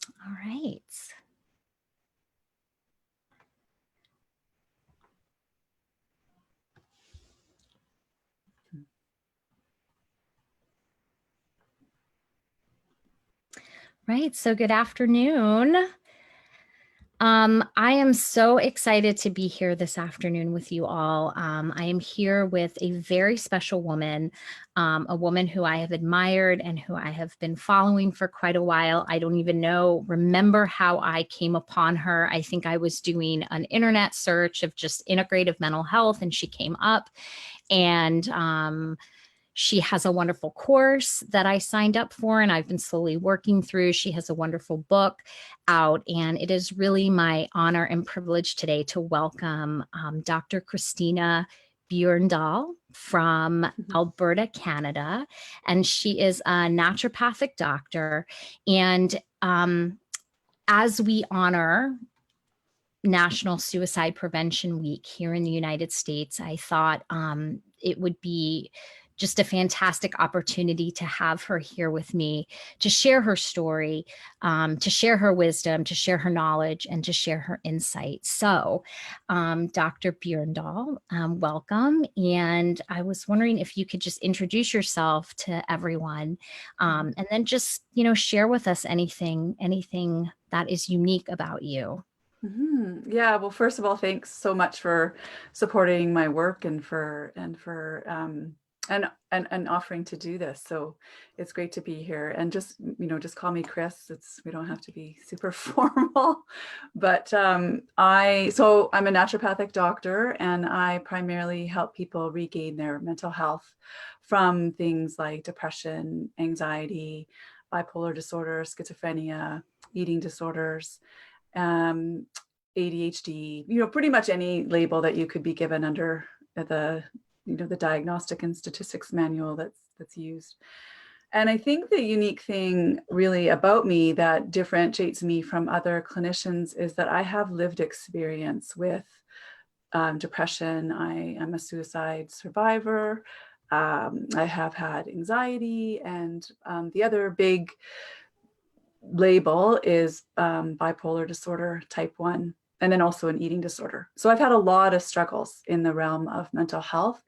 All right. Right. So good afternoon. I am so excited to be here this afternoon with you all. I am here with a very special woman, a woman who I have admired and who I have been following for quite a while. I don't even remember how I came upon her. I think I was doing an internet search of just integrative mental health, and she came up. And she has a wonderful course that I signed up for, and I've been slowly working through. She has a wonderful book out, and it is really my honor and privilege today to welcome Dr. Christina Bjorndal from Alberta, Canada. And she is a naturopathic doctor. And as we honor National Suicide Prevention Week here in the United States, I thought it would be just a fantastic opportunity to have her here with me to share her story, to share her wisdom, to share her knowledge, and to share her insights. So, Dr. Bjorndal, welcome. And I was wondering if you could just introduce yourself to everyone, and then just, share with us anything that is unique about you. Yeah, well, first of all, thanks so much for supporting my work and offering to do this. So it's great to be here. And just call me Chris. We don't have to be super formal. But I'm a naturopathic doctor, and I primarily help people regain their mental health from things like depression, anxiety, bipolar disorder, schizophrenia, eating disorders, ADHD, pretty much any label that you could be given under the Diagnostic and Statistics Manual that's used. And I think the unique thing really about me that differentiates me from other clinicians is that I have lived experience with depression. I am a suicide survivor. I have had anxiety, and the other big label is bipolar disorder type 1, and then also an eating disorder. So I've had a lot of struggles in the realm of mental health.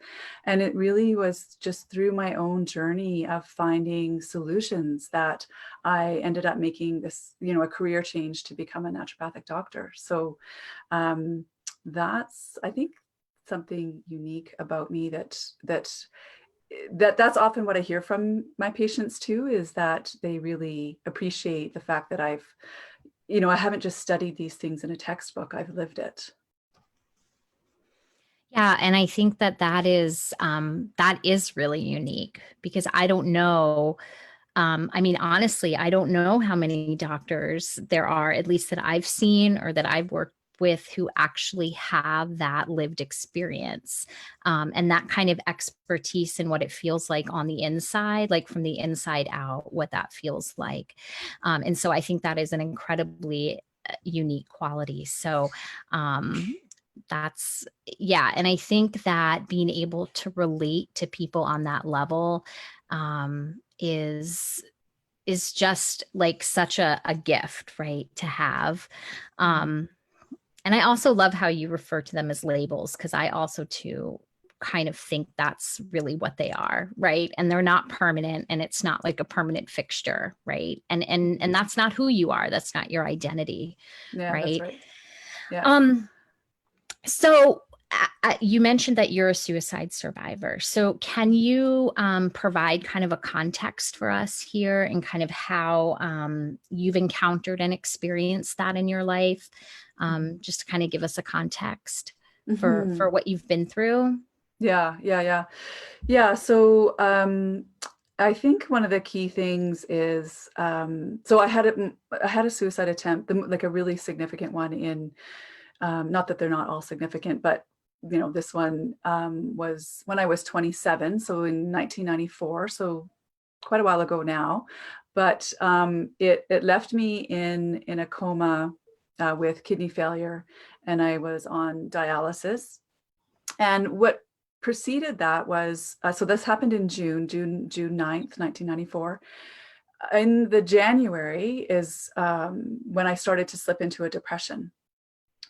And it really was just through my own journey of finding solutions that I ended up making this, a career change to become a naturopathic doctor. So that's, I think, something unique about me that's often what I hear from my patients too, is that they really appreciate the fact that I haven't just studied these things in a textbook, I've lived it. Yeah, and I think that is really unique, because I don't know. Honestly, I don't know how many doctors there are, at least that I've seen or that I've worked with, who actually have that lived experience, and that kind of expertise in what it feels like on the inside, like from the inside out, what that feels like. And so I think that is an incredibly unique quality. So, yeah. And I think that being able to relate to people on that level is just like such a gift, right, to have. And I also love how you refer to them as labels, because I also too kind of think that's really what they are, right? And they're not permanent, and it's not like a permanent fixture, right? And that's not who you are. That's not your identity, Yeah, right? that's right. Yeah. So you mentioned that you're a suicide survivor. So can you provide kind of a context for us here, and kind of how you've encountered and experienced that in your life? Just to kind of give us a context for what you've been through. Yeah. So I think one of the key things is, so I had a suicide attempt, like a really significant one in, not that they're not all significant, but this one was when I was 27, so in 1994, so quite a while ago now. But it left me in a coma with kidney failure, and I was on dialysis. And what preceded that was, so this happened in June 9th, 1994. in the January is when I started to slip into a depression.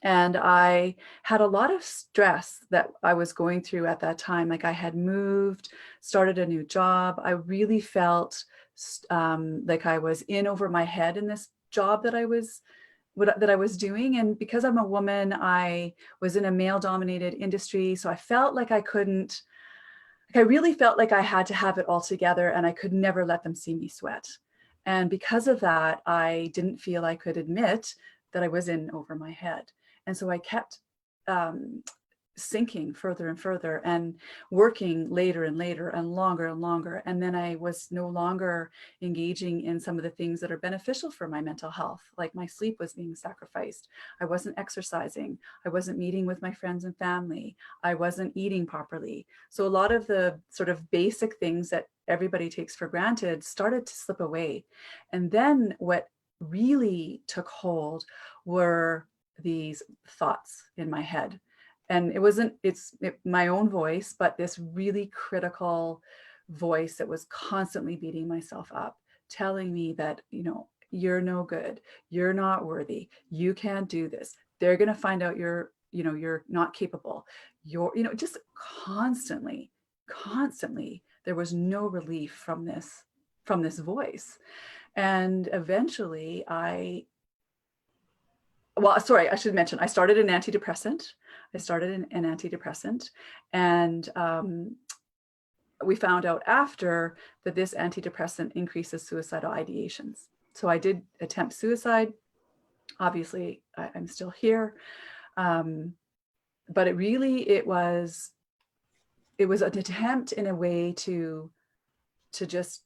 And I had a lot of stress that I was going through at that time. Like I had moved, started a new job. I really felt like I was in over my head in this job that I was doing. And because I'm a woman, I was in a male dominated industry. So I felt like I couldn't, like I really felt like I had to have it all together and I could never let them see me sweat. And because of that, I didn't feel I could admit that I was in over my head. And so I kept um, sinking further and further and working later and later and longer and longer. And then I was no longer engaging in some of the things that are beneficial for my mental health, like my sleep was being sacrificed. I wasn't exercising. I wasn't meeting with my friends and family. I wasn't eating properly. So a lot of the sort of basic things that everybody takes for granted started to slip away. And then what really took hold were these thoughts in my head. And it wasn't, my own voice, but this really critical voice that was constantly beating myself up, telling me that, you're no good, you're not worthy, you can't do this. They're going to find out you're not capable. Just constantly, there was no relief from this voice. And eventually I should mention, I started an antidepressant. And we found out after that this antidepressant increases suicidal ideations. So I did attempt suicide. Obviously, I'm still here. But it was an attempt in a way to just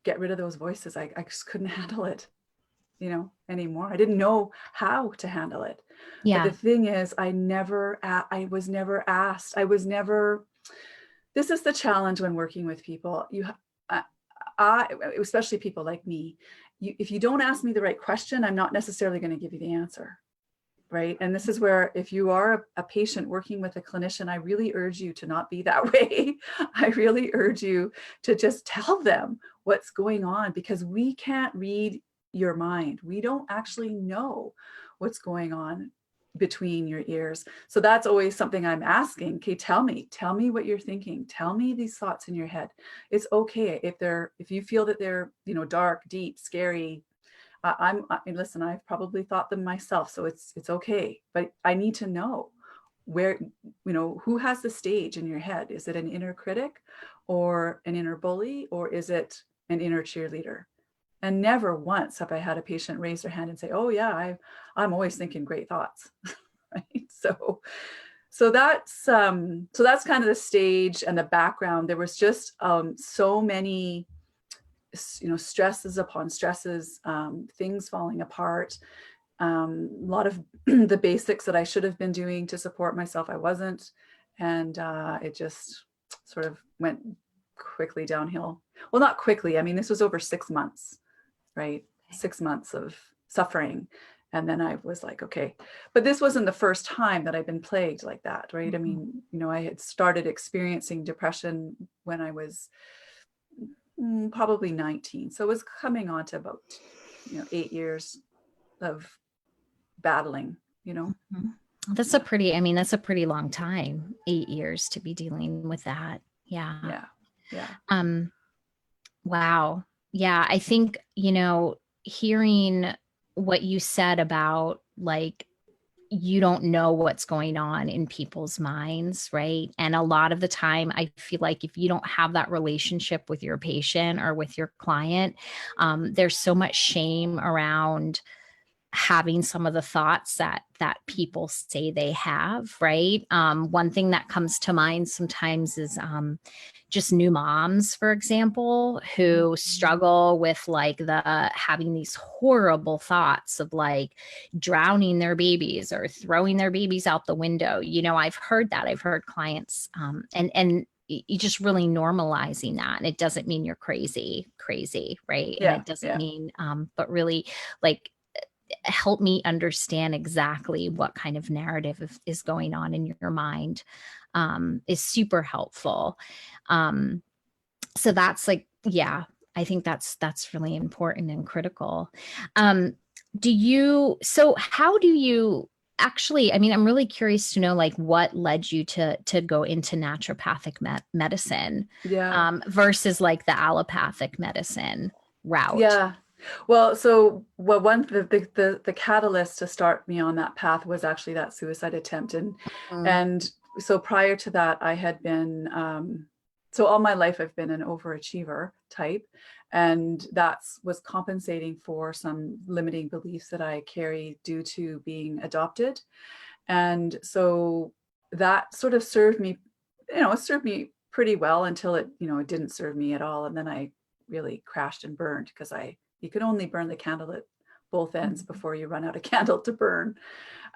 get rid of those voices. I just couldn't handle it, anymore. I didn't know how to handle it. But the thing is, I was never asked. This is the challenge when working with people. Especially people like me, if you don't ask me the right question, I'm not necessarily going to give you the answer. Right. And this is where, if you are a patient working with a clinician, I really urge you to not be that way. I really urge you to just tell them what's going on, because we can't read your mind. We don't actually know what's going on between your ears. So that's always something I'm asking. Okay, tell me what you're thinking. Tell me these thoughts in your head. It's okay if you feel that they're, dark, deep, scary. Listen, I've probably thought them myself, so it's okay. But I need to know where, who has the stage in your head. Is it an inner critic or an inner bully, or is it an inner cheerleader? And never once have I had a patient raise their hand and say, "Oh yeah, I'm always thinking great thoughts." Right? So that's kind of the stage and the background. There was just so many, stresses upon stresses, things falling apart. A lot of the basics that I should have been doing to support myself, I wasn't, and it just sort of went quickly downhill. Well, not quickly. I mean, this was over 6 months. Right? 6 months of suffering. And then I was like, okay, but this wasn't the first time that I've been plagued like that, right? I mean, I had started experiencing depression when I was probably 19. So it was coming on to about, 8 years of battling, That's a pretty long time, 8 years to be dealing with that. Yeah. Yeah. Wow. Yeah. I think, hearing what you said about like, you don't know what's going on in people's minds, right? And a lot of the time, I feel like if you don't have that relationship with your patient or with your client, there's so much shame around having some of the thoughts that people say they have, right? One thing that comes to mind sometimes is just new moms, for example, who struggle with like having these horrible thoughts of like drowning their babies or throwing their babies out the window. I've heard that. I've heard clients and you just really normalizing that. And it doesn't mean you're crazy, right? And it doesn't mean, but really like, help me understand exactly what kind of narrative is going on in your mind is super helpful. So that's like, yeah, I think that's really important and critical. Um, so how do you actually, I mean, I'm really curious to know like what led you to go into naturopathic medicine Yeah. versus like the allopathic medicine route. Yeah. Well, one the catalyst to start me on that path was actually that suicide attempt, Mm, and so prior to that, I had been so all my life I've been an overachiever type, and that's was compensating for some limiting beliefs that I carry due to being adopted, and so that sort of served me, it served me pretty well until it didn't serve me at all, and then I really crashed and burned because you can only burn the candle at both ends mm, before you run out of candle to burn.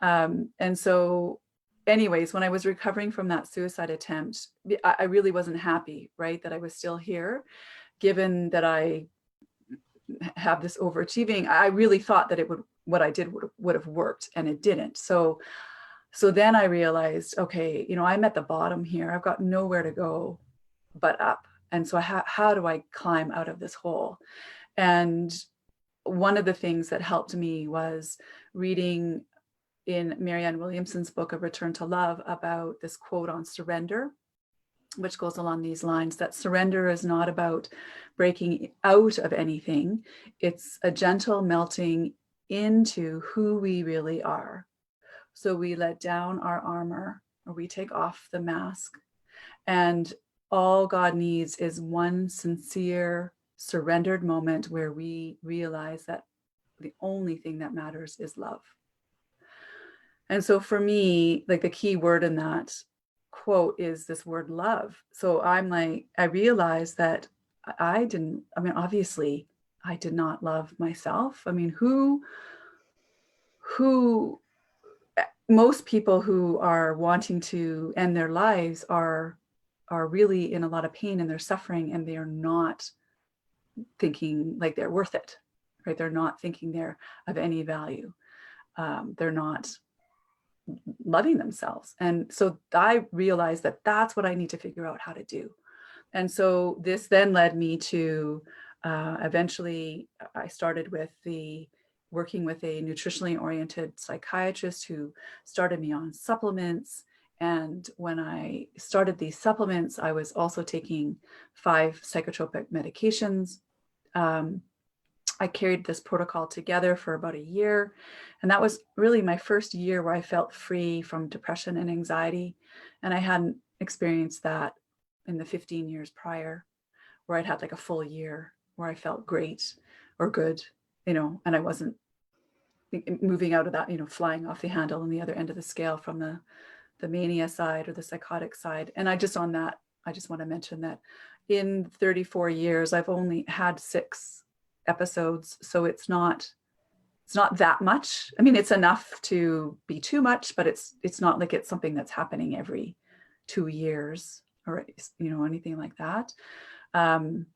And so, anyways, when I was recovering from that suicide attempt, I really wasn't happy, right, that I was still here, given that I have this overachieving. I really thought that what I did would have worked, and it didn't. So then I realized, okay, I'm at the bottom here. I've got nowhere to go but up. And so how do I climb out of this hole? And one of the things that helped me was reading in Marianne Williamson's book, A Return to Love, about this quote on surrender, which goes along these lines, that surrender is not about breaking out of anything. It's a gentle melting into who we really are. So we let down our armor, or we take off the mask, and all God needs is one sincere, surrendered moment where we realize that the only thing that matters is love. And so for me, like the key word in that quote is this word love. So I realized that I mean, obviously, I did not love myself. I mean, who, most people who are wanting to end their lives are really in a lot of pain and they're suffering, and they are not thinking like they're worth it, right? They're not thinking they're of any value. They're not loving themselves. And so I realized that that's what I need to figure out how to do. And so this then led me to eventually I started with the working with a nutritionally oriented psychiatrist who started me on supplements. And when I started these supplements, I was also taking 5 psychotropic medications. Um, I carried this protocol together for about a year. And that was really my first year where I felt free from depression and anxiety. And I hadn't experienced that in the 15 years prior, where I'd had like a full year where I felt great or good, and I wasn't moving out of that, flying off the handle on the other end of the scale from the mania side or the psychotic side. And I just want to mention that in 34 years, I've only had 6 episodes. So it's not that much. I mean, it's enough to be too much, but it's not like it's something that's happening every 2 years or anything like that. Um,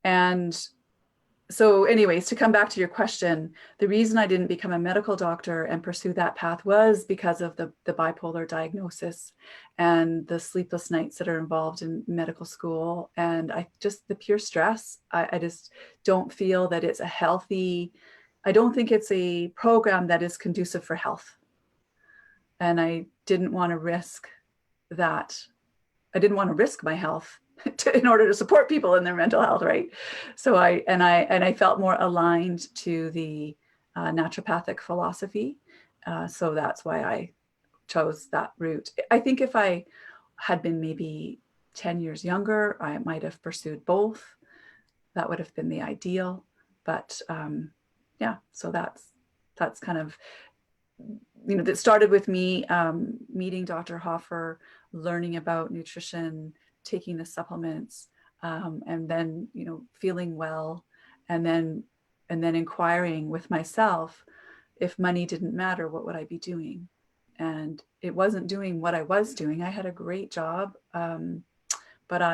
and so anyways, to come back to your question, the reason I didn't become a medical doctor and pursue that path was because of the bipolar diagnosis and the sleepless nights that are involved in medical school. And the pure stress, I just don't feel that it's I don't think it's a program that is conducive for health. And I didn't want to risk that. I didn't want to risk my health in order to support people in their mental health, right? So I felt more aligned to the naturopathic philosophy. So that's why I chose that route. I think if I had been maybe 10 years younger, I might have pursued both. That would have been the ideal. But yeah, so that's kind of, that started with me meeting Dr. Hoffer, learning about nutrition, taking the supplements, and then feeling well, and then inquiring with myself, if money didn't matter, what would I be doing? And it wasn't doing what I was doing. I had a great job, but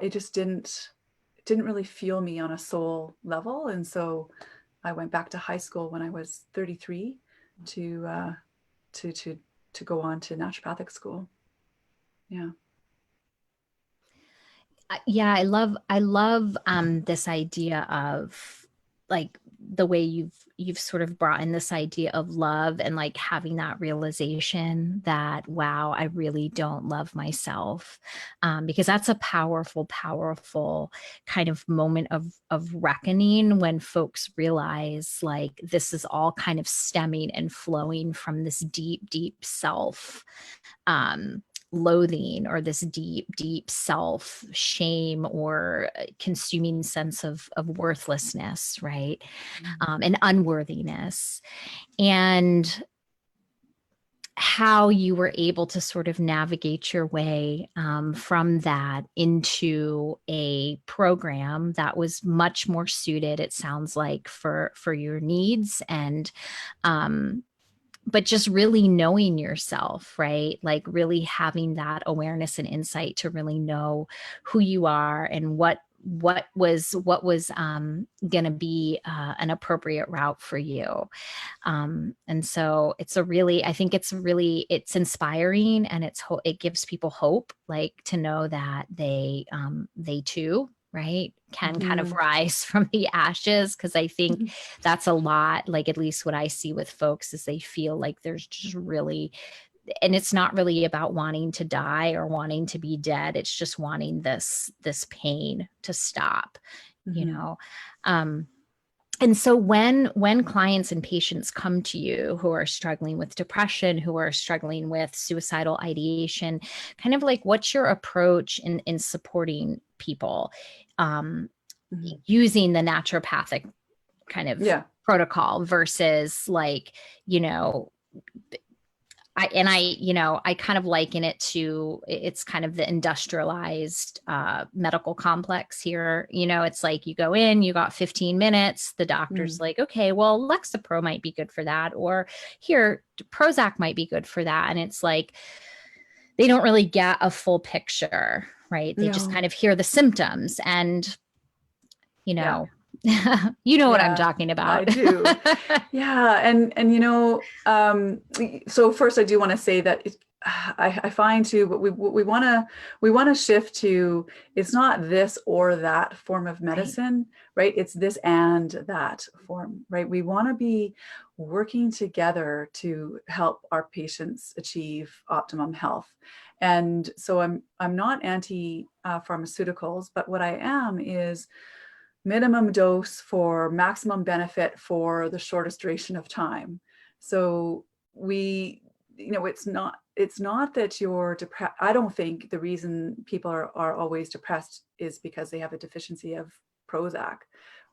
it just didn't really fuel me on a soul level, and so I went back to high school when I was 33 to to to to go on to naturopathic school. Yeah. Yeah, I love this idea of like the way you've sort of brought in this idea of love and like having that realization that wow, I really don't love myself. Because that's a powerful, powerful kind of moment of reckoning when folks realize like this is all kind of stemming and flowing from this deep, deep self. Um, loathing or this deep, deep self shame or consuming sense of worthlessness, right? And unworthiness. And how you were able to sort of navigate your way from that into a program that was much more suited, it sounds like, for your needs and um, but just really knowing yourself, right? Like really having that awareness and insight to really know who you are and what was going to be an appropriate route for you. And so it's a really, I think it's really, it's inspiring and it gives people hope, like to know that they too, right, can kind of Mm-hmm. rise from the ashes. Cause I think that's a lot, like at least what I see with folks is they feel like there's just really, and it's not really about wanting to die or wanting to be dead. It's just wanting this pain to stop, you Mm-hmm. know? Um, and so when clients and patients come to you who are struggling with depression, who are struggling with suicidal ideation, kind of like what's your approach in supporting people um, Mm-hmm. using the naturopathic kind of Yeah. protocol versus like, you know, I kind of liken it to it's kind of the industrialized medical complex here. It's like you go in, you got 15 minutes. The doctor's Mm. like, okay, well, Lexapro might be good for that, or here, Prozac might be good for that. And it's like they don't really get a full picture, right? They just No. kind of hear the symptoms, and you Yeah. know, you know what I'm Yeah, talking I about. do. Yeah, and so first I do want to say that I find too, but we want to shift to it's not this or that form of Right. medicine, right? It's this and that form, right? We want to be working together to help our patients achieve optimum health. And so I'm not anti pharmaceuticals, but what I am is minimum dose for maximum benefit for the shortest duration of time. So we, it's not that you're depressed. I don't think the reason people are always depressed is because they have a deficiency of Prozac,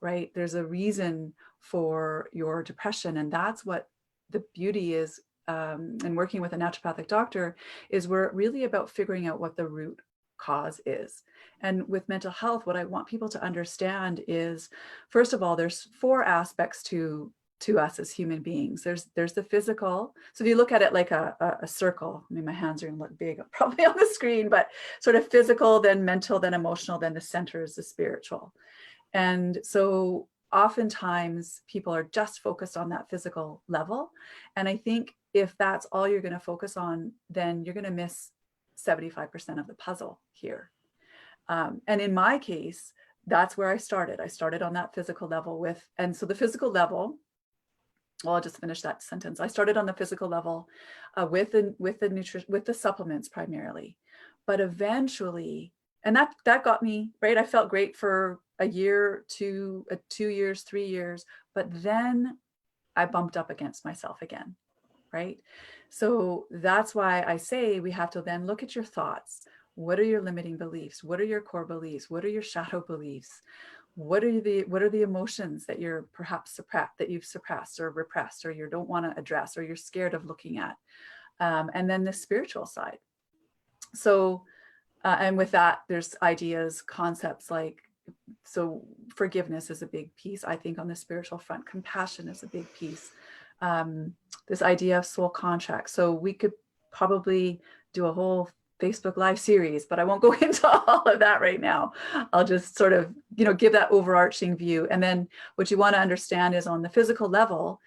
right? There's a reason for your depression, and that's what the beauty is. And working with a naturopathic doctor is we're really about figuring out what the root cause is. And with mental health, what I want people to understand is, first of all, there's four aspects to us as human beings. There's the physical. So if you look at it like a circle, I mean, my hands are going to look big probably on the screen, but sort of physical, then mental, then emotional, then the center is the spiritual. And so oftentimes people are just focused on that physical level. And I think if that's all you're going to focus on, then you're going to miss 75% of the puzzle here. And in my case, that's where I started. I started on that physical level and so the physical level, well, I'll just finish that sentence. I started on the physical level with the supplements primarily, but eventually, and that got me right. I felt great for a year, 2 years, 3 years, but then I bumped up against myself again, right? So that's why I say we have to then look at your thoughts. What are your limiting beliefs? What are your core beliefs? What are your shadow beliefs? What are the emotions that you're perhaps that you've suppressed or repressed, or you don't want to address, or you're scared of looking at? And then the spiritual side. So, and with that, there's ideas, concepts like, so forgiveness is a big piece, I think, on the spiritual front. Compassion is a big piece. Um, this idea of soul contracts. So we could probably do a whole Facebook Live series, but I won't go into all of that right now. I'll just sort of, give that overarching view. And then what you want to understand is on the physical level,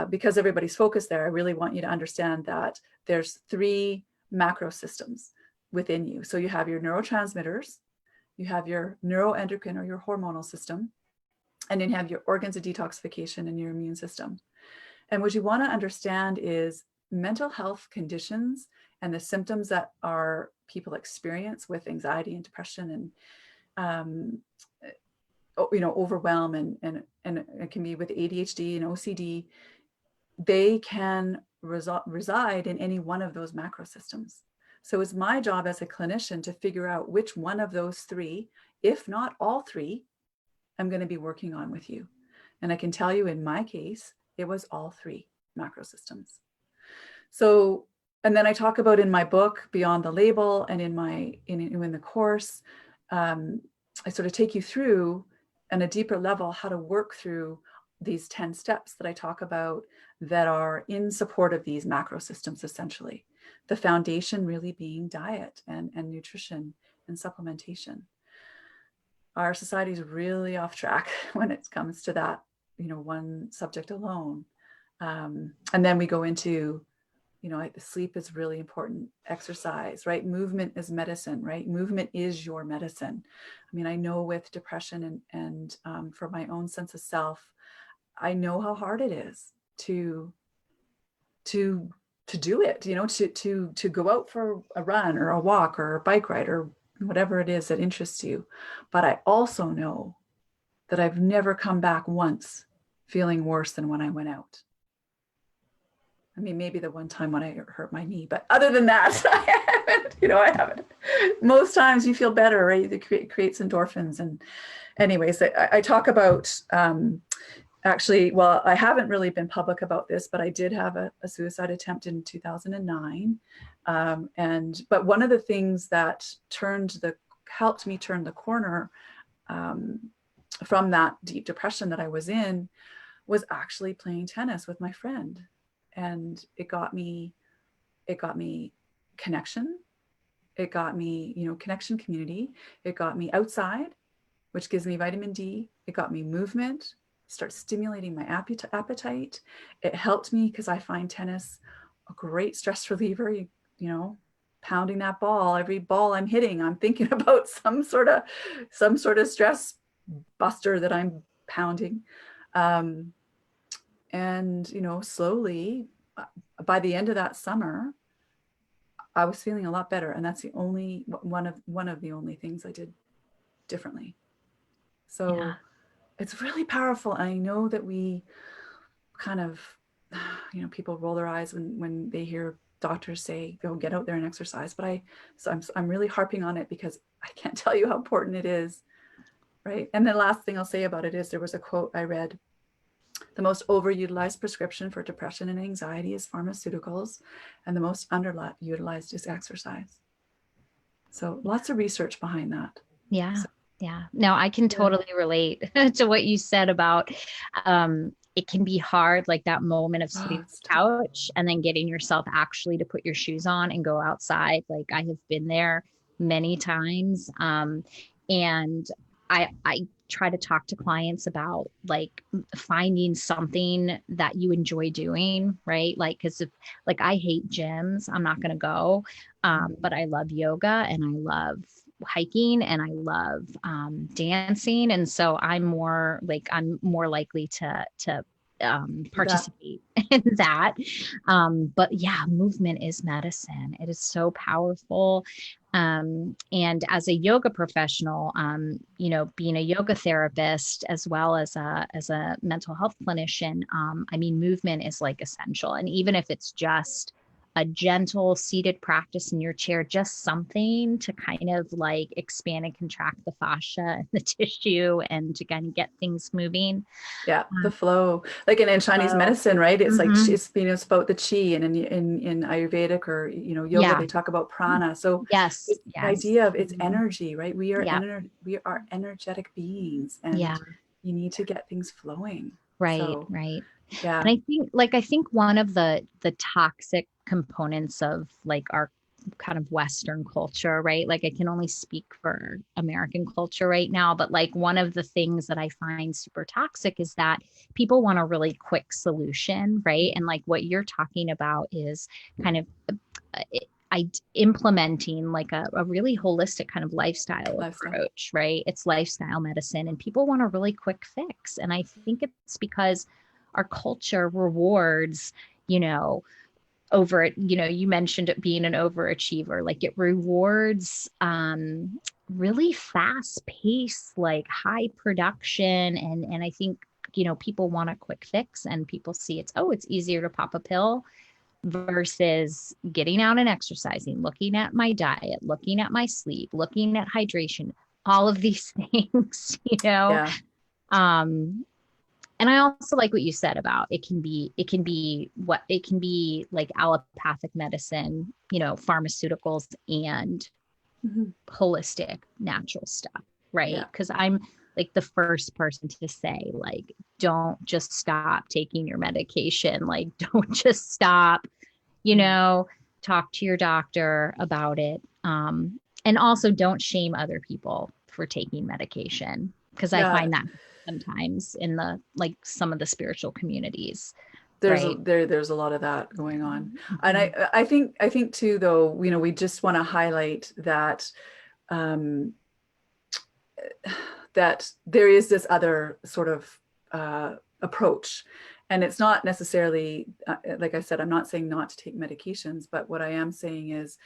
because everybody's focused there, I really want you to understand that there's three macro systems within you. So you have your neurotransmitters, you have your neuroendocrine or your hormonal system, and then you have your organs of detoxification and your immune system. And what you want to understand is mental health conditions and the symptoms that our people experience with anxiety and depression and overwhelm and it can be with ADHD and OCD. They can reside in any one of those macro systems. So it's my job as a clinician to figure out which one of those three, if not all three, I'm going to be working on with you. And I can tell you in my case, it was all three macro systems. So, and then I talk about in my book, Beyond the Label, and in the course, I sort of take you through on a deeper level how to work through these 10 steps that I talk about that are in support of these macro systems, essentially. The foundation really being diet and nutrition and supplementation. Our society is really off track when it comes to that, one subject alone. And then we go into, sleep is really important, exercise, right? Movement is medicine, right? Movement is your medicine. I mean, I know with depression and for my own sense of self, I know how hard it is to do it, to go out for a run or a walk or a bike ride or whatever it is that interests you. But I also know that I've never come back once feeling worse than when I went out. I mean, maybe the one time when I hurt my knee, but other than that, I haven't. Most times you feel better, right? It creates endorphins. And anyways, I talk about, actually, well, I haven't really been public about this, but I did have a suicide attempt in 2009. But one of the things that helped me turn the corner from that deep depression that I was in was actually playing tennis with my friend. And it got me connection. It got me, connection, community. It got me outside, which gives me vitamin D. It got me movement, start stimulating my appetite. It helped me because I find tennis a great stress reliever. Pounding that ball, every ball I'm hitting, I'm thinking about some sort of stress buster that I'm pounding. And, slowly by the end of that summer, I was feeling a lot better. And that's the only one of the only things I did differently. So it's really powerful. And I know that we kind of, people roll their eyes when they hear doctors say, go get out there and exercise. But I'm really harping on it because I can't tell you how important it is. Right. And the last thing I'll say about it is there was a quote I read: the most overutilized prescription for depression and anxiety is pharmaceuticals, and the most underutilized is exercise. So lots of research behind that. Yeah. So, yeah. No, I can totally relate to what you said about it can be hard, like that moment of sitting on the couch and then getting yourself actually to put your shoes on and go outside. Like I have been there many times. And I try to talk to clients about like finding something that you enjoy doing, right? Like, cause if like, I hate gyms, I'm not going to go. But I love yoga and I love hiking and I love dancing. And so I'm more likely to participate in that. But yeah, movement is medicine. It is so powerful. And as a yoga professional, being a yoga therapist as well as a mental health clinician, I mean, movement is like essential. And even if it's just a gentle seated practice in your chair, just something to kind of like expand and contract the fascia and the tissue and to kind of get things moving. Yeah, the flow. Like in Chinese medicine, right? It's like it's about the chi, and in Ayurvedic or yoga, they talk about prana. So the idea of it's energy, right? We are we are energetic beings, and you need to get things flowing. Right, so, right. Yeah. And I think one of the toxic components of like our kind of Western culture, right? Like I can only speak for American culture right now, but like one of the things that I find super toxic is that people want a really quick solution, right? And like what you're talking about is kind of implementing like a really holistic kind of lifestyle Lifestyle. approach, right? It's lifestyle medicine, and people want a really quick fix. And I think it's because our culture rewards, you know, you mentioned it being an overachiever, like it rewards really fast pace, like high production. And I think, people want a quick fix, and people see it's easier to pop a pill versus getting out and exercising, looking at my diet, looking at my sleep, looking at hydration, all of these things, Yeah. Um, and I also like what you said about it can be like allopathic medicine, pharmaceuticals and Mhm. holistic natural stuff, right? Yeah. Because I'm like the first person to say, like, don't just stop taking your medication. Like, don't just stop, you Mm. know, talk to your doctor about it. And also don't shame other people for taking medication, because I Yeah. find that sometimes in the like some of the spiritual communities, There's right? there's a lot of that going on. And Mhm. I think too, though, we just want to highlight that um, that there is this other sort of approach. And it's not necessarily, like I said, I'm not saying not to take medications, but what I am saying is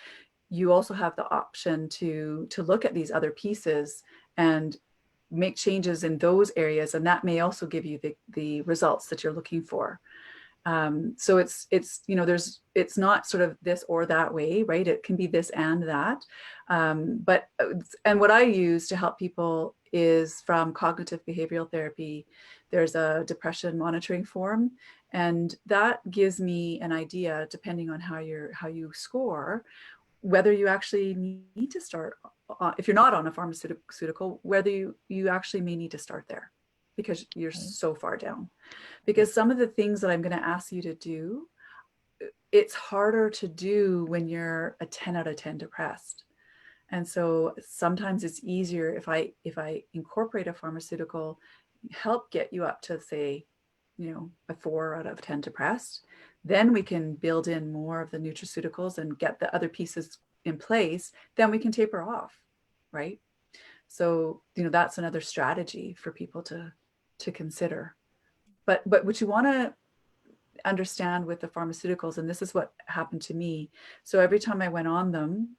you also have the option to look at these other pieces and make changes in those areas, and that may also give you the results that you're looking for. So it's it's not sort of this or that way, right? It can be this and that. But and what I use to help people is from cognitive behavioral therapy. There's a depression monitoring form, and that gives me an idea, depending on how you score, whether you actually need to start, if you're not on a pharmaceutical, whether you actually may need to start there because you're Right. so far down. Because some of the things that I'm going to ask you to do, it's harder to do when you're a 10 out of 10 depressed. And so sometimes it's easier if I incorporate a pharmaceutical, help get you up to, say, a 4 out of 10 depressed. Then we can build in more of the nutraceuticals and get the other pieces in place. Then we can taper off, right? So, that's another strategy for people to consider. But what you want to understand with the pharmaceuticals, and this is what happened to me. So every time I went on them,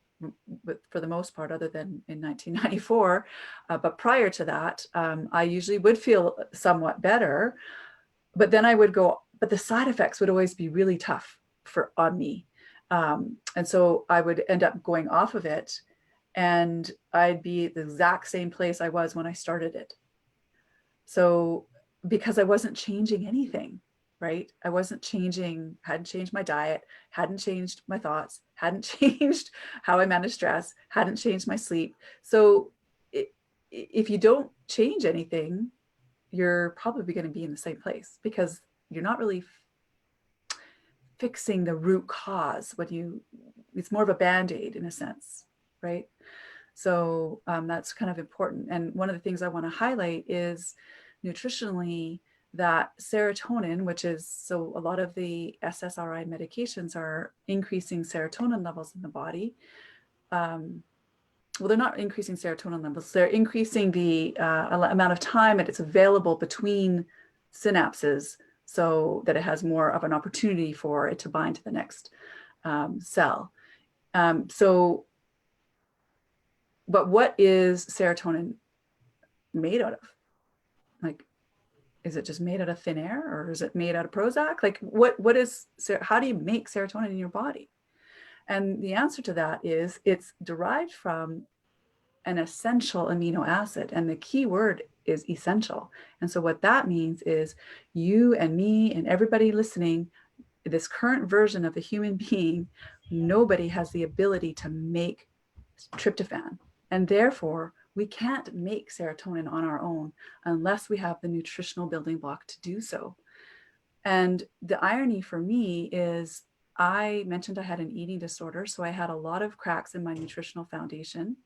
for the most part, other than in 1994, but prior to that, I usually would feel somewhat better, but then I would go, but the side effects would always be really tough on me. And so I would end up going off of it, and I'd be at the exact same place I was when I started it. So because I wasn't changing anything, right? I wasn't changing, hadn't changed my diet, hadn't changed my thoughts, hadn't changed how I manage stress, hadn't changed my sleep. So if you don't change anything, you're probably going to be in the same place because you're not really fixing the root cause. It's more of a band-aid in a sense, right? So that's kind of important. And one of the things I want to highlight is nutritionally that serotonin, which is, so a lot of the SSRI medications are increasing serotonin levels in the body. Well, they're not increasing serotonin levels. They're increasing the amount of time that it's available between synapses so that it has more of an opportunity for it to bind to the next cell. So, but what is serotonin made out of? Like, is it just made out of thin air, or is it made out of Prozac? Like, what is, how do you make serotonin in your body? And the answer to that is it's derived from an essential amino acid. And the key word is essential. And so what that means is you and me and everybody listening, this current version of the human being, nobody has the ability to make tryptophan. And therefore, we can't make serotonin on our own unless we have the nutritional building block to do so. And the irony for me is, I mentioned I had an eating disorder, so I had a lot of cracks in my nutritional foundation.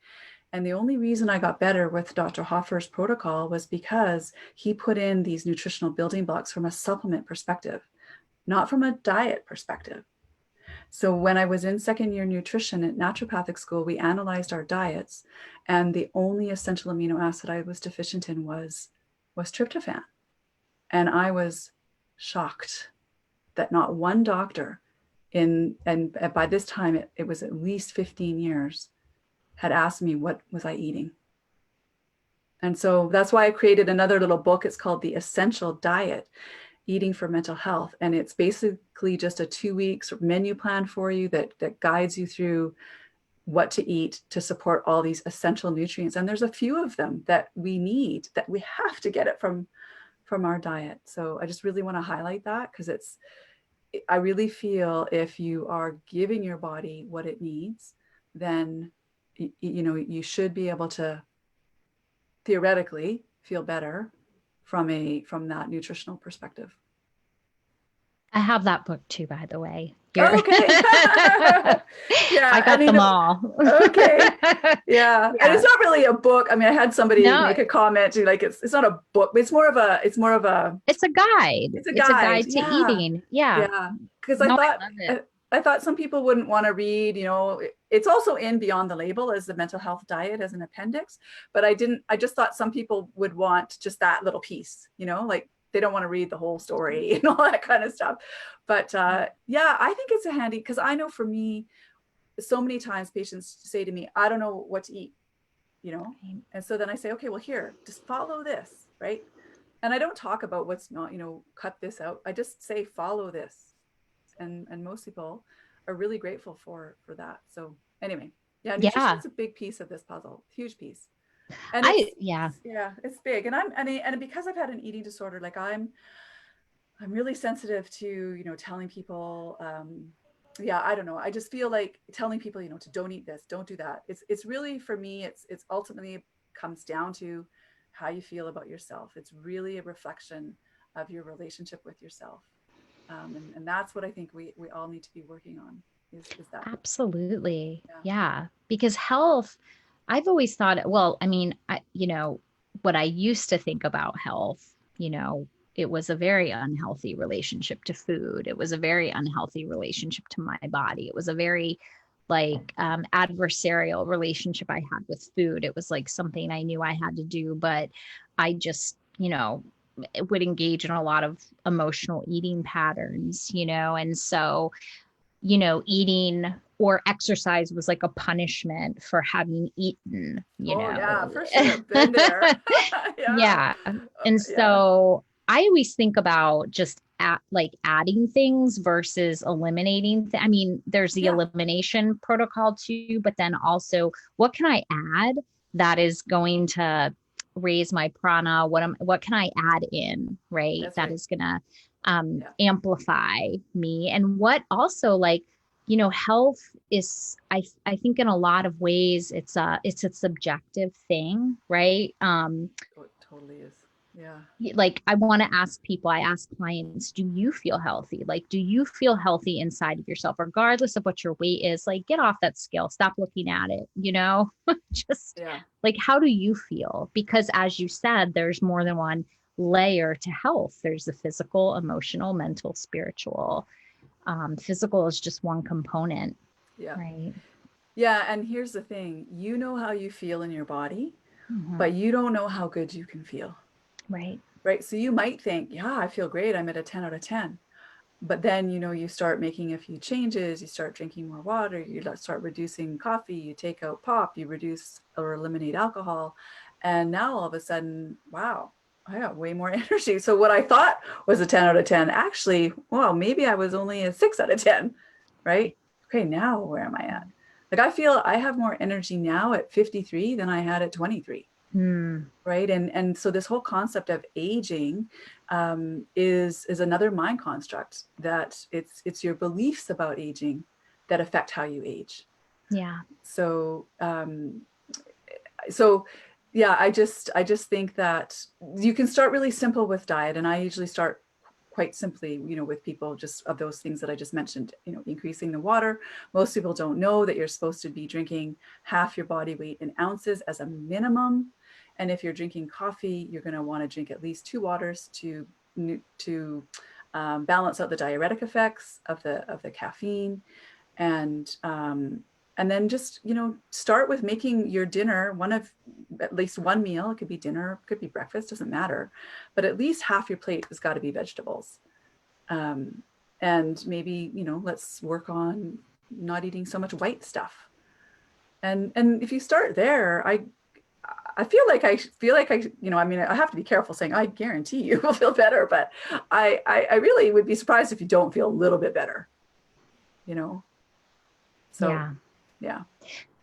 And the only reason I got better with Dr. Hoffer's protocol was because he put in these nutritional building blocks from a supplement perspective, not from a diet perspective. So when I was in second year nutrition at naturopathic school, we analyzed our diets, and the only essential amino acid I was deficient in was tryptophan. And I was shocked that not one doctor and by this time it was at least 15 years, had asked me what was I eating. And so that's why I created another little book. It's called The Essential Diet, Eating for Mental Health. And it's basically just a 2 week menu plan for you that guides you through what to eat to support all these essential nutrients. And there's a few of them that we need, that we have to get it from our diet. So I just really want to highlight that, because I really feel if you are giving your body what it needs, then you should be able to theoretically feel better from that nutritional perspective. I have that book too, by the way. Oh, okay. Yeah, I got them all. Okay. Yeah. And it's not really a book. I mean, I had somebody make a comment like it's not a book, but it's more of a it's a guide. It's a guide to eating. Yeah. Yeah. Because I thought some people wouldn't want to read, it's also in Beyond the Label as the mental health diet as an appendix, but I just thought some people would want just that little piece, like they don't want to read the whole story and all that kind of stuff. But yeah, I think it's a handy, because I know for me, so many times patients say to me, I don't know what to eat, and so then I say, okay, well, here, just follow this, right? And I don't talk about what's not, cut this out. I just say, follow this. And most people are really grateful for that. So anyway, yeah, nutrition is a big piece of this puzzle, huge piece. And it's big. And because I've had an eating disorder, like I'm really sensitive to, telling people, I don't know. I just feel like telling people, to don't eat this, don't do that. It's really, for me, it's ultimately comes down to how you feel about yourself. It's really a reflection of your relationship with yourself. And that's what I think we all need to be working on is that. Absolutely. Yeah. Because health, I've always thought, well, I mean, what I used to think about health, it was a very unhealthy relationship to food. It was a very unhealthy relationship to my body. It was a very adversarial relationship I had with food. It was like something I knew I had to do, but I just, would engage in a lot of emotional eating patterns, and so, eating or exercise was like a punishment for having eaten, Yeah, for sure. Been there. Yeah. And so I always think about just adding things versus eliminating. I mean, there's the elimination protocol too, but then also what can I add that is going to raise my prana? What can I add in, right? That is going to amplify me. And what also health is, I think in a lot of ways, it's a subjective thing, right? It totally is. Yeah. Like I ask clients, do you feel healthy? Like, do you feel healthy inside of yourself, regardless of what your weight is? Like, get off that scale, stop looking at it, just like, how do you feel? Because as you said, there's more than one layer to health. There's the physical, emotional, mental, spiritual. Physical is just one component. Yeah. Right. Yeah. And here's the thing, how you feel in your body, but you don't know how good you can feel. Right. Right. So you might think, I feel great. I'm at a 10 out of 10. But then, you start making a few changes. You start drinking more water. You start reducing coffee. You take out pop. You reduce or eliminate alcohol. And now all of a sudden, wow, I got way more energy. So what I thought was a 10 out of 10, actually, well, maybe I was only a 6 out of 10. Right. Okay. Now where am I at? Like, I feel I have more energy now at 53 than I had at 23. Right. And so this whole concept of aging is another mind construct, that it's your beliefs about aging that affect how you age. Yeah. So yeah, I just think that you can start really simple with diet. And I usually start quite simply, with people, just of those things that I just mentioned, increasing the water. Most people don't know that you're supposed to be drinking half your body weight in ounces as a minimum. And if you're drinking coffee, you're going to want to drink at least 2 waters to balance out the diuretic effects of the caffeine. and and then just, you know, start with making your dinner one of at least one meal. It could be dinner, it could be breakfast, doesn't matter, but at least half your plate has got to be vegetables. um, and maybe, you know, let's work on not eating so much white stuff. And if you start there, I feel like I, you know, I mean, I have to be careful saying I guarantee you will feel better, but I really would be surprised if you don't feel a little bit better, you know. So Yeah. yeah.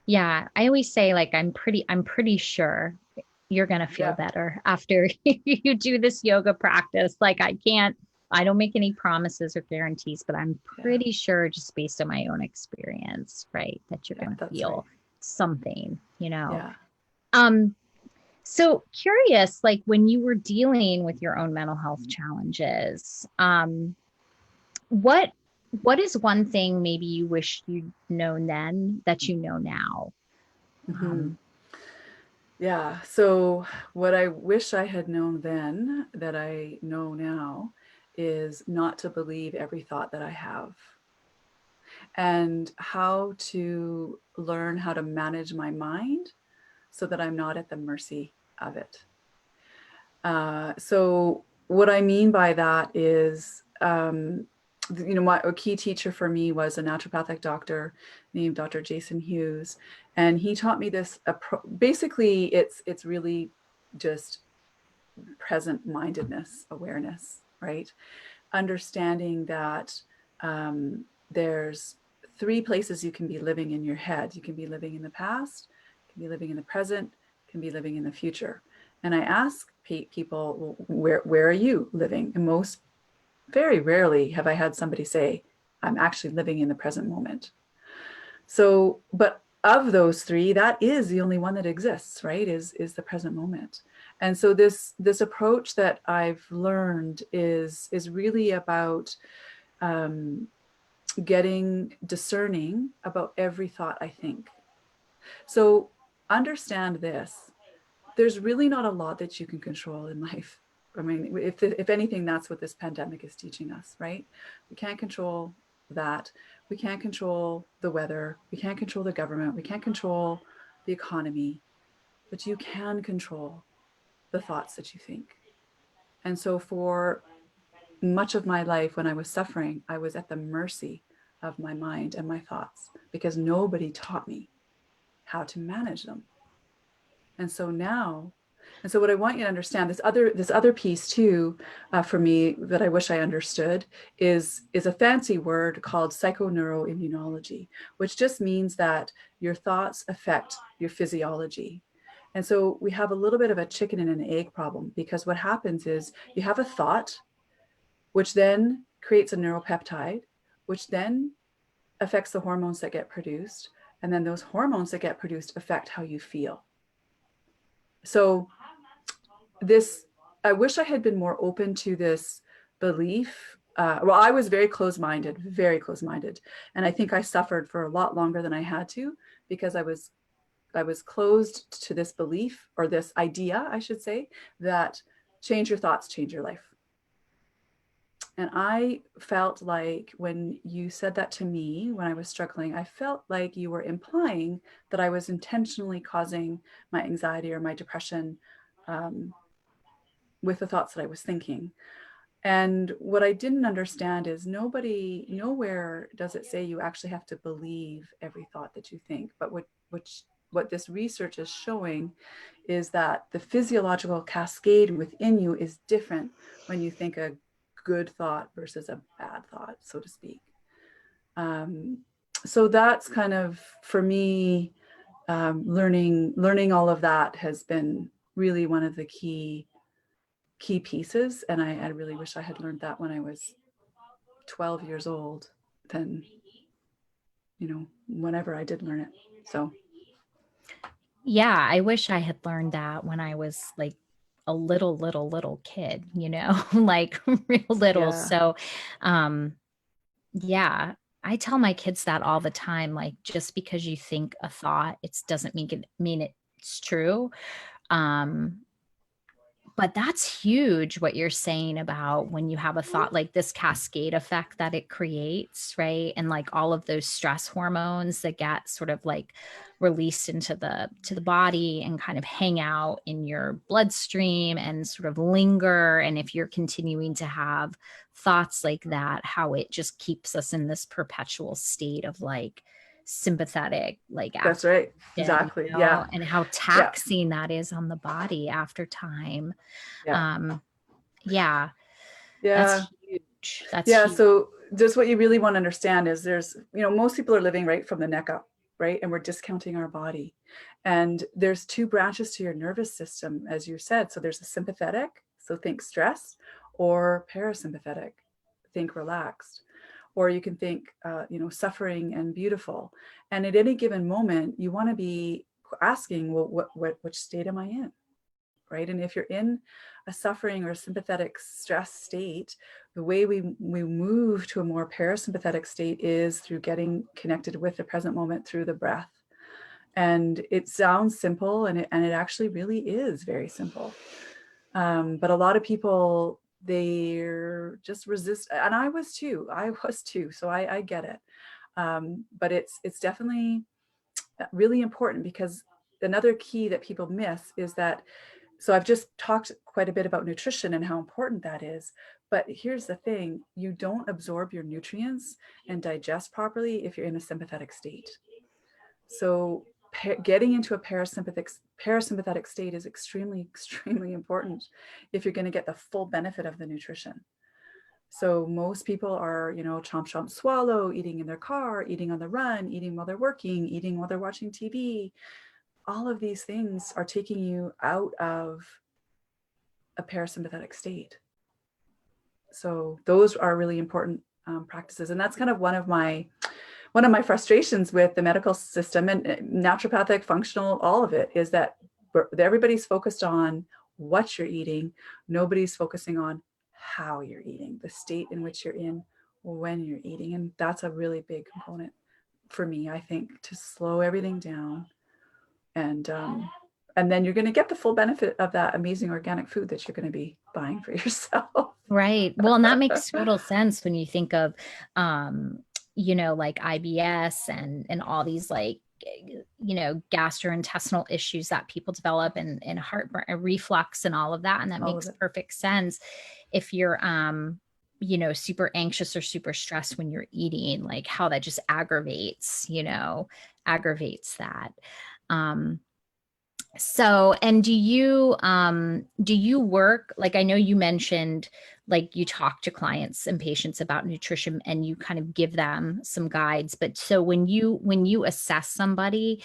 Yeah. I always say like I'm pretty sure you're gonna feel Yeah. better after you do this yoga practice. Like I don't make any promises or guarantees, but I'm Yeah. pretty sure just based on my own experience, right, that you're Yeah, gonna that's right. feel something, you know. Yeah. Um, so curious, like when you were dealing with your own mental health challenges, what what is one thing maybe you wish you'd known then that you know now? Hmm. Um, Yeah. So what I wish I had known then that I know now is not to believe every thought that I have, and how to learn how to manage my mind so that I'm not at the mercy of it. So what I mean by that is, you know, a key teacher for me was a naturopathic doctor named Dr. Jason Hughes, and he taught me this. Basically, it's really just present mindedness, awareness, right? Understanding that there's three places you can be living in your head. You can be living in the past, you can be living in the present, you can be living in the future. And I ask people, well, where are you living? And most, very rarely have I had somebody say, I'm actually living in the present moment. So, but of those three, that is the only one that exists, right? Is the present moment. And so this approach that I've learned is really about um, getting discerning about every thought I think. So understand this: there's really not a lot that you can control in life. I mean, if anything, that's what this pandemic is teaching us, right? We can't control that. We can't control the weather. We can't control the government. We can't control the economy, but you can control the thoughts that you think. And so for much of my life when I was suffering, I was at the mercy of my mind and my thoughts because nobody taught me how to manage them. And so now, and so what I want you to understand, this other piece too, for me that I wish I understood is a fancy word called psychoneuroimmunology, which just means that your thoughts affect your physiology. And so we have a little bit of a chicken and an egg problem, because what happens is you have a thought, which then creates a neuropeptide, which then affects the hormones that get produced, and then those hormones that get produced affect how you feel. So this, I wish I had been more open to this belief. Well, I was very close-minded, very close-minded, and I think I suffered for a lot longer than I had to, because I was closed to this belief, or this idea, I should say, that change your thoughts, change your life. And I felt like when you said that to me when I was struggling, I felt like you were implying that I was intentionally causing my anxiety or my depression um, with the thoughts that I was thinking. And what I didn't understand is nowhere does it say you actually have to believe every thought that you think. But what this research is showing is that the physiological cascade within you is different when you think a good thought versus a bad thought, so to speak. Um, so that's kind of, for me, learning all of that has been really one of the key pieces. And I really wish I had learned that when I was 12 years old, than, you know, whenever I did learn it. So yeah, I wish I had learned that when I was like a little kid, you know, like real little. yeah. So, um, yeah, I tell my kids that all the time. Like, just because you think a thought, it doesn't mean it's true. Um, But that's huge what you're saying about when you have a thought, like this cascade effect that it creates, right? And like all of those stress hormones that get sort of like released into the body and kind of hang out in your bloodstream and sort of linger. And if you're continuing to have thoughts like that, how it just keeps us in this perpetual state of like sympathetic like That's right. you Exactly. know, Yeah. and how Yeah. taxing that is on the body after time. Yeah. Um, yeah, Yeah. that's huge. That's Yeah. huge. So just what you really want to understand is there's, most people are living right from the neck up, right? And we're discounting our body. And there's two branches to your nervous system, as you said. So there's a sympathetic, so think stress, or parasympathetic, think relaxed. Or you can think, suffering and beautiful. And at any given moment, you want to be asking, well, which state am I in? Right. And if you're in a suffering or sympathetic stress state, the way we move to a more parasympathetic state is through getting connected with the present moment through the breath. And it sounds simple, and it actually really is very simple. But a lot of people, they're just resist. And I was too. So I get it. But it's definitely really important, because another key that people miss is that, so I've just talked quite a bit about nutrition and how important that is. But here's the thing, you don't absorb your nutrients and digest properly if you're in a sympathetic state. So getting into a parasympathetic state is extremely, extremely important if you're going to get the full benefit of the nutrition. So most people are, chomp, chomp, swallow, eating in their car, eating on the run, eating while they're working, eating while they're watching TV. All of these things are taking you out of a parasympathetic state. So those are really important practices. And that's kind of one of my frustrations with the medical system and naturopathic, functional, all of it, is that everybody's focused on what you're eating. Nobody's focusing on how you're eating, the state in which you're in when you're eating. And that's a really big component for me, I think, to slow everything down. And then you're going to get the full benefit of that amazing organic food that you're going to be buying for yourself. Right. Well, and that makes total sense when you think of, like IBS and all these like, gastrointestinal issues that people develop and heartburn and reflux and all of that. And that All of makes it. perfect sense if you're, super anxious or super stressed when you're eating, like how that just aggravates that. Um, so, and do you work, like I know you mentioned like you talk to clients and patients about nutrition and you kind of give them some guides, but so when you assess somebody,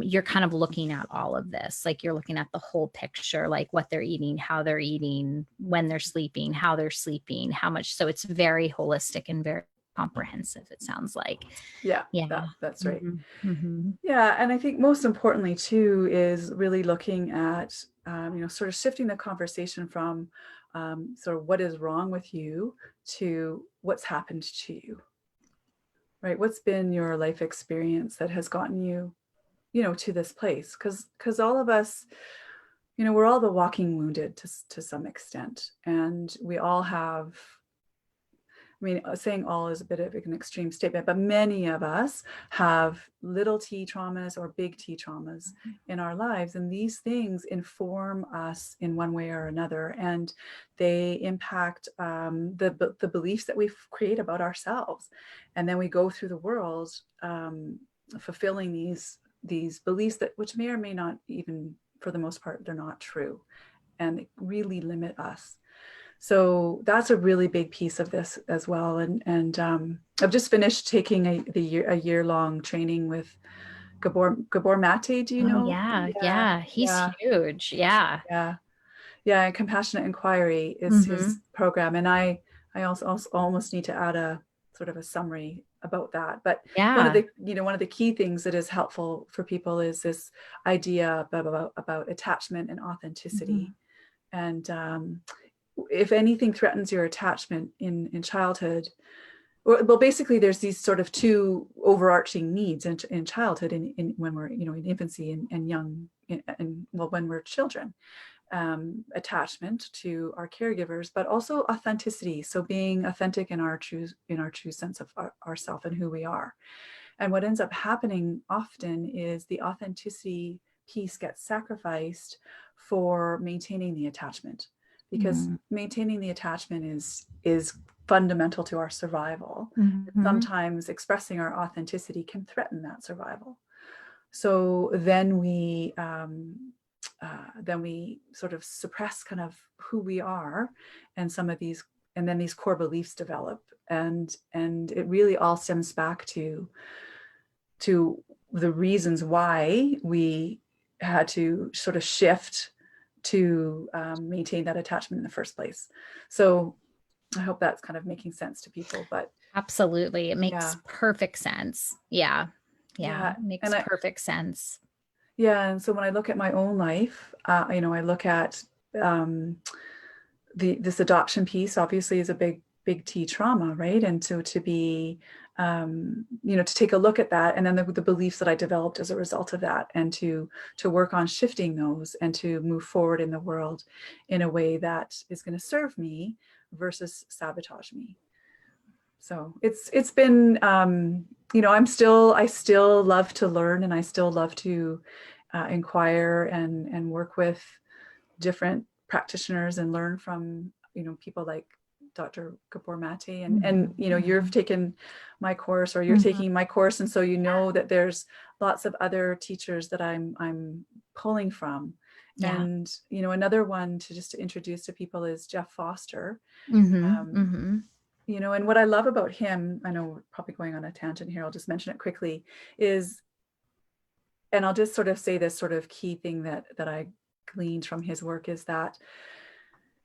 you're kind of looking at all of this, like you're looking at the whole picture, like what they're eating, how they're eating, when they're sleeping, how they're sleeping, how much. So it's very holistic and very comprehensive, it sounds like. Yeah, Yeah. that's right. Mhm. Mhm. Yeah, and I think most importantly too is really looking at, sort of shifting the conversation from sort of what is wrong with you to what's happened to you, right? What's been your life experience that has gotten you, to this place? Because all of us, we're all the walking wounded to some extent, and we all have. I mean, saying all is a bit of an extreme statement, but many of us have little t traumas or big T traumas in our lives. And these things inform us in one way or another. And they impact the beliefs that we create about ourselves. And then we go through the world fulfilling these beliefs which may or may not, even for the most part, they're not true. And they really limit us. So that's a really big piece of this as well. And I've just finished taking a year-long training with Gabor Mate. Do you Oh know? yeah. Yeah, Yeah. He's yeah, huge. Yeah. yeah, yeah. And Compassionate Inquiry is his Hmm. program, and I also almost need to add a sort of a summary about that. But one of Yeah. the key things that is helpful for people is this idea about attachment and authenticity. Mhm. And if anything threatens your attachment in childhood, well, basically there's these sort of two overarching needs in childhood, in when we're in infancy and young, and well, when we're children. attachment to our caregivers, but also authenticity. So being authentic in our true sense of ourself and who we are. And what ends up happening often is the authenticity piece gets sacrificed for maintaining the attachment, because maintaining the attachment is fundamental to our survival. Sometimes expressing our authenticity can threaten that survival. So then we sort of suppress kind of who we are, and some of these, and then these core beliefs develop, and it really all stems back to the reasons why we had to sort of shift to maintain that attachment in the first place. So I hope that's kind of making sense to people. But absolutely, it makes perfect sense. Yeah, it makes perfect sense. Yeah, and so when I look at my own life, I look at this adoption piece. Obviously, is a big T trauma, right? And so to be, to take a look at that, and then the beliefs that I developed as a result of that, and to work on shifting those, and to move forward in the world in a way that is going to serve me versus sabotage me. So it's been, I still love to learn, and I still love to inquire and work with different practitioners and learn from, people like Dr. Kapoor Mate, and you've taken my course, or you're taking my course, and so that there's lots of other teachers that I'm pulling from. And another one to introduce to people is Jeff Foster. And what I love about him, I know we're probably going on a tangent here, I'll just mention it quickly, is, and I'll just sort of say this sort of key thing that I gleaned from his work, is that,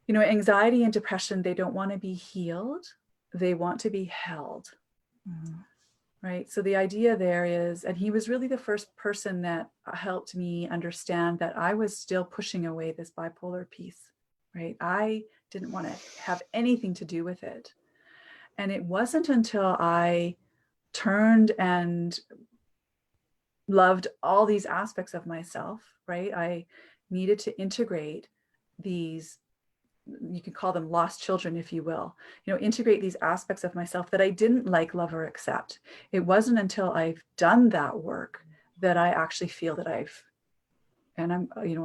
anxiety and depression, they don't want to be healed, they want to be held. Right? So the idea there is, and he was really the first person that helped me understand that I was still pushing away this bipolar piece, right? I didn't want to have anything to do with it. And it wasn't until I turned and loved all these aspects of myself, right? I needed to integrate these, you can call them lost children, if you will, integrate these aspects of myself that I didn't like, love, or accept. It wasn't until I've done that work that I actually feel that I'll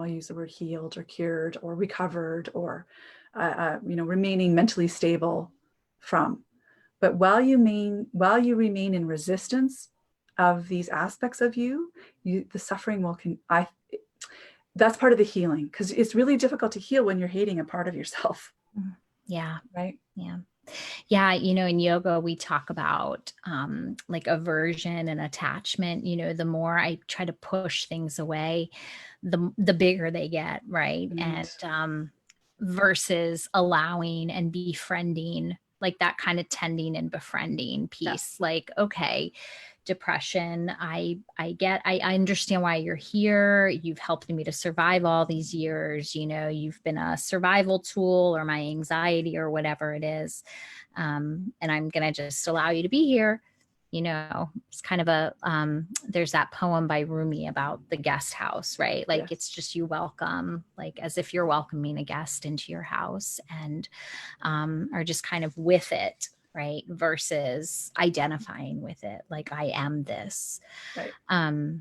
use the word healed or cured or recovered or, remaining mentally stable from. But while you remain in resistance of these aspects of you, the suffering that's part of the healing, because it's really difficult to heal when you're hating a part of yourself. Yeah. Right. Yeah. Yeah. In yoga, we talk about like aversion and attachment. The more I try to push things away, the bigger they get. Right. And versus allowing and befriending, like that kind of tending and befriending piece. Like, okay, depression, I understand why you're here. You've helped me to survive all these years. You've been a survival tool, or my anxiety, or whatever it is. And I'm going to just allow you to be here. It's kind of there's that poem by Rumi about the guest house, right? Like, it's just, you welcome, like as if you're welcoming a guest into your house, and are just kind of with it, right? Versus identifying with it, like I am this. Right.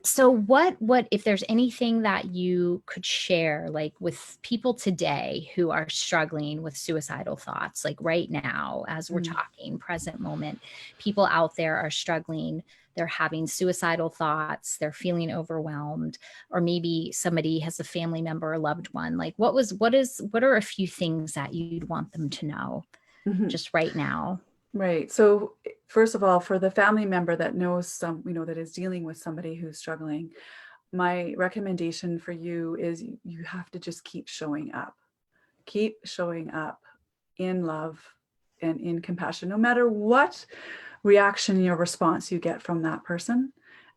So what if there's anything that you could share, like with people today who are struggling with suicidal thoughts, like right now, as we're talking, present moment, people out there are struggling, they're having suicidal thoughts, they're feeling overwhelmed, or maybe somebody has a family member or loved one. Like what are a few things that you'd want them to know just right now? Right. So first of all, for the family member that knows that is dealing with somebody who's struggling, my recommendation for you is you have to just keep showing up. Keep showing up in love and in compassion, no matter what reaction or response you get from that person.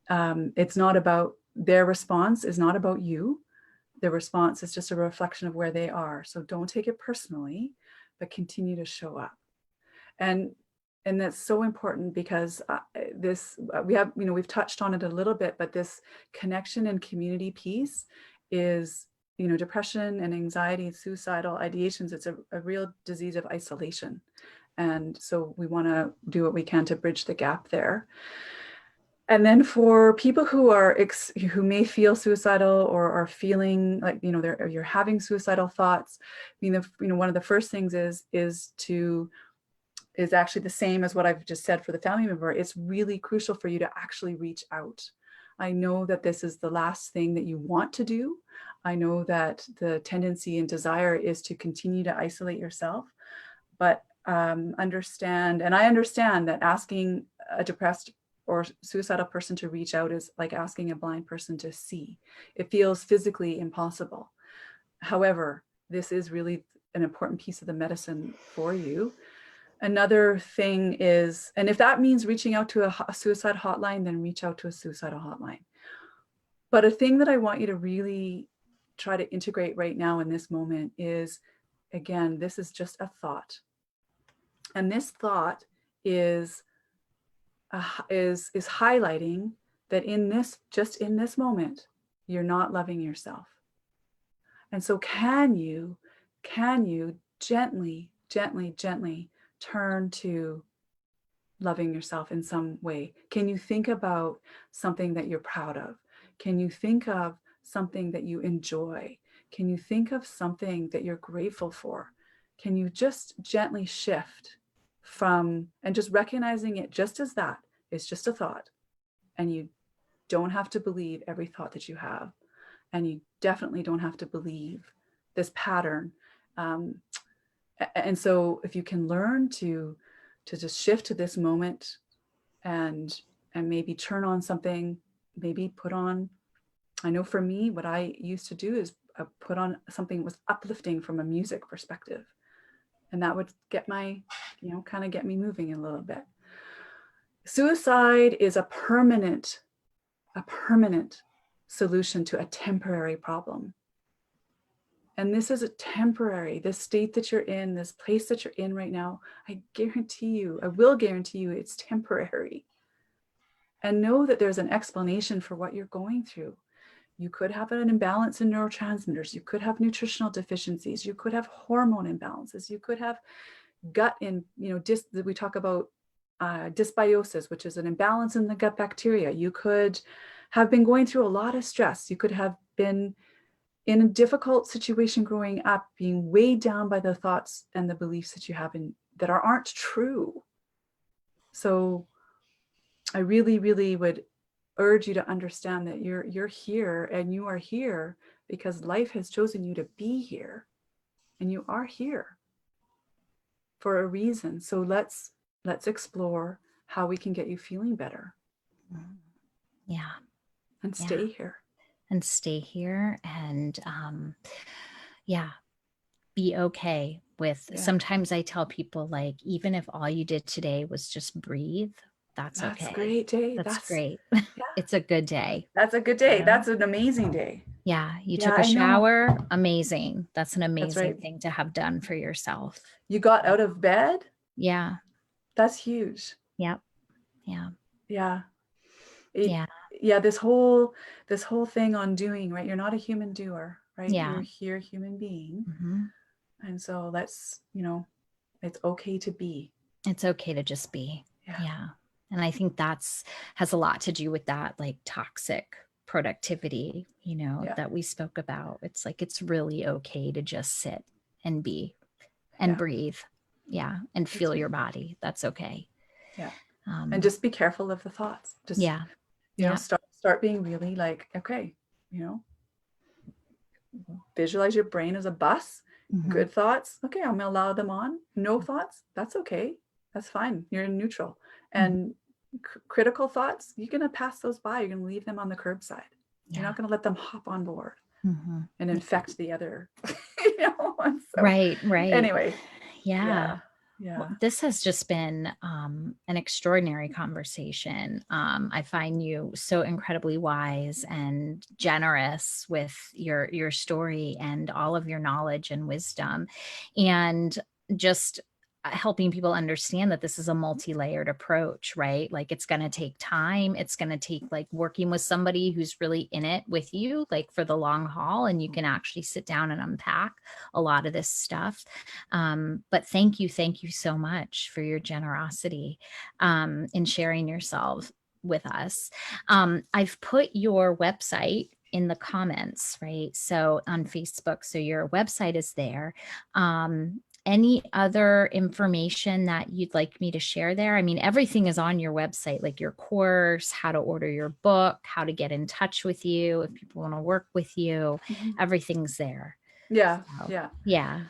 It's not about their response, is not about you. Their response is just a reflection of where they are. So don't take it personally, but continue to show up. And that's so important, because we've touched on it a little bit, but this connection and community piece is depression and anxiety, suicidal ideations, it's a real disease of isolation. And so we want to do what we can to bridge the gap there. And then for people who may feel suicidal or are feeling like, you're having suicidal thoughts, one of the first things is actually the same as what I've just said for the family member. It's really crucial for you to actually reach out. I know that this is the last thing that you want to do. I know that the tendency and desire is to continue to isolate yourself, but I understand that asking a depressed or suicidal person to reach out is like asking a blind person to see. It feels physically impossible. However, this is really an important piece of the medicine for you. Another thing is, and if that means reaching out to a suicide hotline, then reach out to a suicidal hotline. But a thing that I want you to really try to integrate right now in this moment is, again, this is just a thought. And this thought is highlighting that in this moment, you're not loving yourself. And so can you gently turn to loving yourself in some way? Can you think about something that you're proud of? Can you think of something that you enjoy? Can you think of something that you're grateful for? Can you just gently shift from, and just recognizing it just as that, it's just a thought, and you don't have to believe every thought that you have, and you definitely don't have to believe this pattern. And so if you can learn to just shift to this moment and maybe turn on something, maybe put on, I know for me, what I used to do is put on something that was uplifting from a music perspective. And that would get kind of get me moving a little bit. Suicide is a permanent solution to a temporary problem. And this is a temporary, this state that you're in, this place that you're in right now, I will guarantee you it's temporary. And know that there's an explanation for what you're going through. You could have an imbalance in neurotransmitters. You could have nutritional deficiencies. You could have hormone imbalances. You could have gut we talk about dysbiosis, which is an imbalance in the gut bacteria. You could have been going through a lot of stress. You could have been in a difficult situation growing up, being weighed down by the thoughts and the beliefs that you have that aren't true. So I really, really would urge you to understand that you're here, and you are here because life has chosen you to be here, and you are here for a reason. So let's explore how we can get you feeling better. Yeah. And stay here. And stay here, and be okay with, sometimes I tell people, like, even if all you did today was just breathe, that's okay. That's a great day. That's great. Yeah. It's a good day. That's a good day. That's an amazing day. Yeah. You took a shower. Amazing. That's an amazing thing to have done for yourself. You got out of bed. Yeah. That's huge. Yep. Yeah. Yeah. Yeah. This whole thing on doing, right? You're not a human doer, right? Yeah. You're a human being. Mm-hmm. And so let's, it's okay to be. It's okay to just be. Yeah. And I think has a lot to do with that, like, toxic productivity, that we spoke about. It's like, it's really okay to just sit and be and breathe. Yeah. And feel your body. That's okay. Yeah. And just be careful of the thoughts. Just, start being really like, okay, visualize your brain as a bus. Mm-hmm. Good thoughts. Okay. I'm going to allow them on. No thoughts. That's okay. That's fine. You're in neutral. And critical thoughts, you're going to pass those by. You're going to leave them on the curbside. You're not going to let them hop on board and infect the other, So, right. Anyway. Yeah. Well, this has just been an extraordinary conversation. I find you so incredibly wise and generous with your story and all of your knowledge and wisdom. And just, helping people understand that this is a multi-layered approach, right? Like it's going to take time. It's going to take like working with somebody who's really in it with you, like for the long haul, and you can actually sit down and unpack a lot of this stuff. But thank you so much for your generosity in sharing yourself with us. I've put your website in the comments, right? So on Facebook, so your website is there. Any other information that you'd like me to share there? I mean, everything is on your website, like your course, how to order your book, how to get in touch with you if people want to work with you, Mhm. everything's there. Yeah, So, yeah. yeah.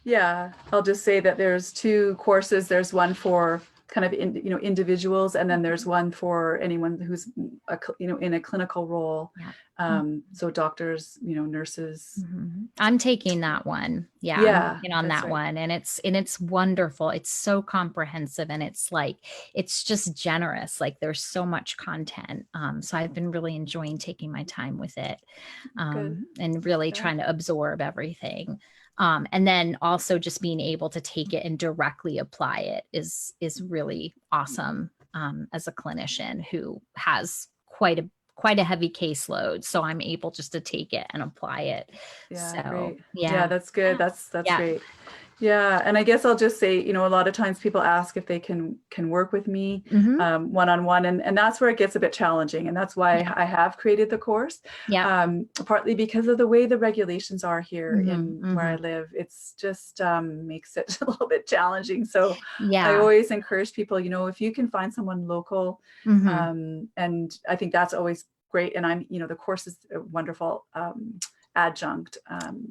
Yeah, I'll just say that there's two courses. There's one for kind of individuals, and then there's one for anyone who's in a clinical role. Yeah. So doctors, nurses. I'm taking that one. Yeah, I'm Yeah, taking on that's that right. one. And it's wonderful. It's so comprehensive and it's like it's just generous. Like there's so much content. So I've been really enjoying taking my time with it, Good. and really Yeah. trying to absorb everything. And then also just being able to take it and directly apply it is really awesome, as a clinician who has quite a heavy caseload. So I'm able just to take it and apply it. Yeah, So great. Yeah, yeah. that's good. Yeah. That's Yeah. great. Yeah, and I guess I'll just say, a lot of times people ask if they can work with me Hmm. one on one, and that's where it gets a bit challenging, and that's why Yeah. I have created the course. Yeah. Partly because of the way the regulations are here Hmm. in where I Hmm. live, it's just makes it a little bit challenging. So I Yeah. always encourage people, if you can find someone local, Hmm. and I think that's always great. And the course is a wonderful adjunct,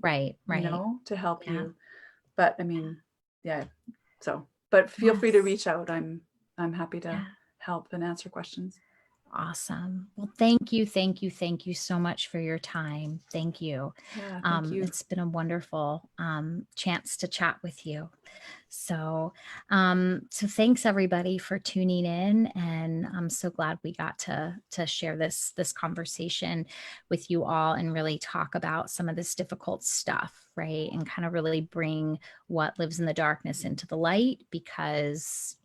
Right. Right. to help Yeah. you. But I mean, yeah. So, but feel free to Yes. reach out. I'm happy to Yeah. help and answer questions. Awesome. Well, thank you so much for your time. Thank you. Yeah, thank you. It's been a wonderful chance to chat with you. So, so thanks everybody for tuning in, and I'm so glad we got to share this conversation with you all and really talk about some of this difficult stuff, right? And kind of really bring what lives in the darkness into the light, because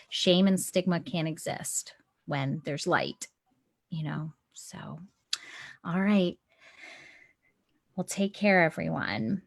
shame and stigma can't exist when there's light. So, all right. Well, take care, everyone.